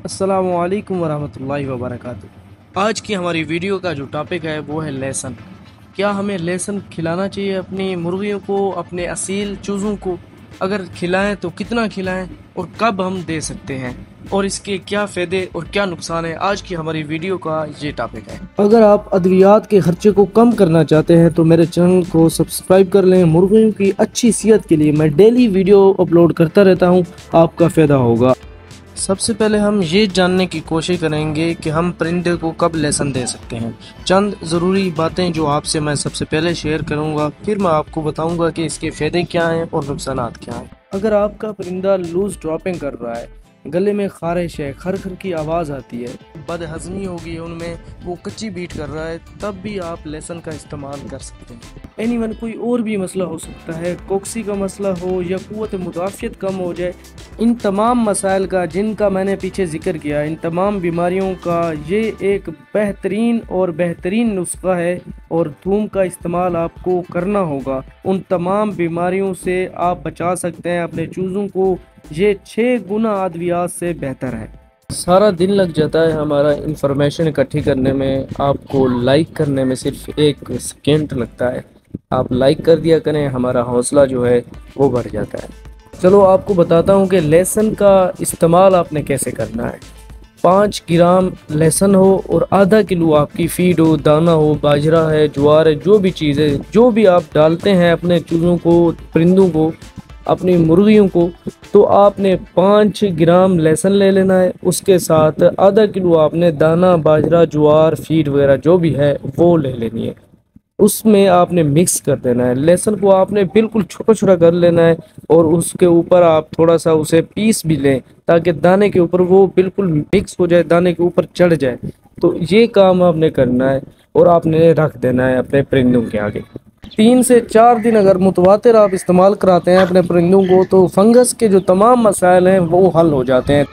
अस्सलामु अलैकुम वरहमतुल्लाहि वबरकातुह। आज की हमारी वीडियो का जो टॉपिक है वो है लहसुन। क्या हमें लहसुन खिलाना चाहिए अपनी मुर्गियों को, अपने असील चूज़ों को? अगर खिलाएं तो कितना खिलाएं और कब हम दे सकते हैं, और इसके क्या फ़ायदे और क्या नुकसान है, आज की हमारी वीडियो का ये टॉपिक है। अगर आप अद्वियात के खर्चे को कम करना चाहते हैं तो मेरे चैनल को सब्सक्राइब कर लें। मुर्गियों की अच्छी सेहत के लिए मैं डेली वीडियो अपलोड करता रहता हूँ, आपका फ़ायदा होगा। सबसे पहले हम ये जानने की कोशिश करेंगे कि हम परिंदे को कब लहसुन दे सकते हैं। चंद ज़रूरी बातें जो आपसे मैं सबसे पहले शेयर करूंगा, फिर मैं आपको बताऊंगा कि इसके फ़ायदे क्या हैं और नुकसानात क्या हैं। अगर आपका परिंदा लूज ड्रॉपिंग कर रहा है, गले में खारिश है, खर खर की आवाज़ आती है, बदहज़मी होगी उनमें, वो कच्ची बीट कर रहा है, तब भी आप लहसुन का इस्तेमाल कर सकते हैं। एनीवन कोई और भी मसला हो सकता है, कोक्सी का मसला हो या क़ुव्वत मुदाफ़ियत कम हो जाए, इन तमाम मसाइल का जिनका मैंने पीछे ज़िक्र किया, इन तमाम बीमारियों का ये एक बेहतरीन नुस्खा है और थूम का इस्तेमाल आपको करना होगा। उन तमाम बीमारियों से आप बचा सकते हैं अपने चूज़ों को। ये 6 गुना अद्वियात से बेहतर है। सारा दिन लग जाता है हमारा इंफॉर्मेशन इकट्ठी करने में, आपको लाइक करने में सिर्फ 1 सेकेंड लगता है। आप लाइक कर दिया करें, हमारा हौसला जो है वो बढ़ जाता है। चलो आपको बताता हूँ कि लहसुन का इस्तेमाल आपने कैसे करना है। 5 ग्राम लहसुन हो और आधा किलो आपकी फीड हो, दाना हो, बाजरा है, ज्वार है, जो भी चीज़ है, जो भी आप डालते हैं अपने चूज़ों को, परिंदों को, अपनी मुर्गियों को, तो आपने 5 ग्राम लहसुन ले लेना है। उसके साथ आधा किलो आपने दाना, बाजरा, ज्वार, फीड वगैरह जो भी है वो ले लेनी है। उसमें आपने मिक्स कर देना है। लहसुन को आपने बिल्कुल छोटा छोटा कर लेना है और उसके ऊपर आप थोड़ा सा उसे पीस भी लें ताकि दाने के ऊपर वो बिल्कुल मिक्स हो जाए, दाने के ऊपर चढ़ जाए। तो ये काम आपने करना है और आपने रख देना है अपने परिंदों के आगे। 3 से 4 दिन अगर मुतवातिर आप इस्तेमाल कराते हैं अपने परिंदों को, तो फंगस के जो तमाम मसाइल हैं वो हल हो जाते हैं।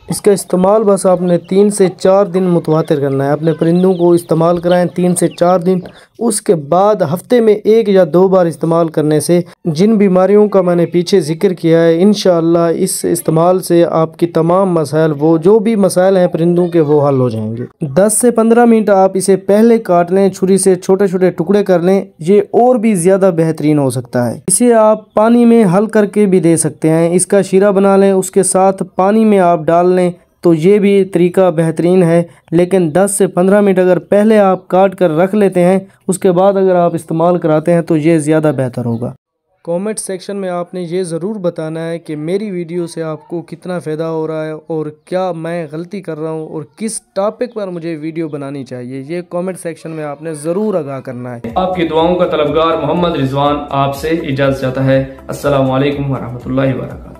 इसका इस्तेमाल बस आपने 3 से 4 दिन मुतवातिर करना है। अपने परिंदों को इस्तेमाल कराएं 3 से 4 दिन। उसके बाद हफ्ते में 1 या 2 बार इस्तेमाल करने से जिन बीमारियों का मैंने पीछे ज़िक्र किया है, इंशाअल्लाह इस इस्तेमाल से आपकी तमाम मसाइल, वो जो भी मसाइल हैं परिंदों के, वो हल हो जाएंगे। 10 से 15 मिनट आप इसे पहले काट लें, छुरी से छोटे छोटे टुकड़े कर लें, ये और भी ज़्यादा बेहतरीन हो सकता है। इसे आप पानी में हल करके भी दे सकते हैं। इसका शीरा बना लें, उसके साथ पानी में आप डाल लें, तो ये भी तरीका बेहतरीन है। लेकिन 10 से 15 मिनट अगर पहले आप काट कर रख लेते हैं, उसके बाद अगर आप इस्तेमाल कराते हैं तो ये ज़्यादा बेहतर होगा। कमेंट सेक्शन में आपने ये ज़रूर बताना है कि मेरी वीडियो से आपको कितना फ़ायदा हो रहा है और क्या मैं गलती कर रहा हूँ और किस टॉपिक पर मुझे वीडियो बनानी चाहिए। ये कमेंट सेक्शन में आपने ज़रूर आगाह करना है। आपकी दुआओं का तलबगार मोहम्मद रिजवान आपसे इजाज़त चाहता है। अस्सलामु अलैकुम वरहमतुल्लाहि वबरकातुहू।